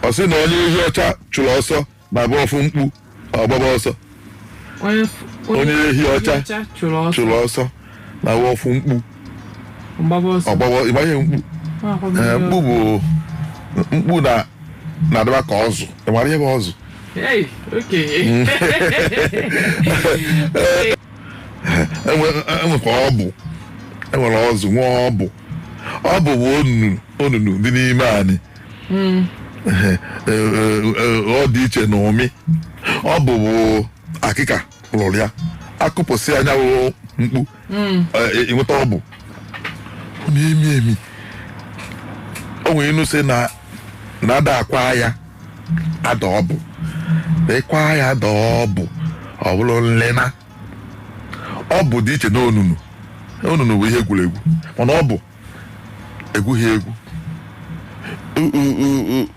ọ sị na onye ehi ọcha chụrụ ọsọ ma bụ ọfụ mkpu ọgbaba ọsọ. Onye ehi ọcha chụrụ ọsọ ma bụ ọfụ mkpu ọgbaba ịgbanye mkpu. Mkpu bụ mkpu na-adịba ka ọzụ. Ị mara ihe bụ ọzụ? Enwekwa ọbụ, enwere ọzụ nwee ọbụ. Ọbụ bụ onunu dị n'ime anyị. Ọ dị iche na ụmị. Ọbụ bụ akịka lụrụ ya, akụpụsị anya bụ mkpu ịnweta ọbụ. Ọ na-emi emi. O nwere inu sị na ada akwa ya ada ọbụ, na ịkwa ya ada ọbụ ọ bụrụ nlena. Ọbụ dị iche na onunu. Onunu bụ ihe egwuregwu mana ọ bụ egwughị egwu.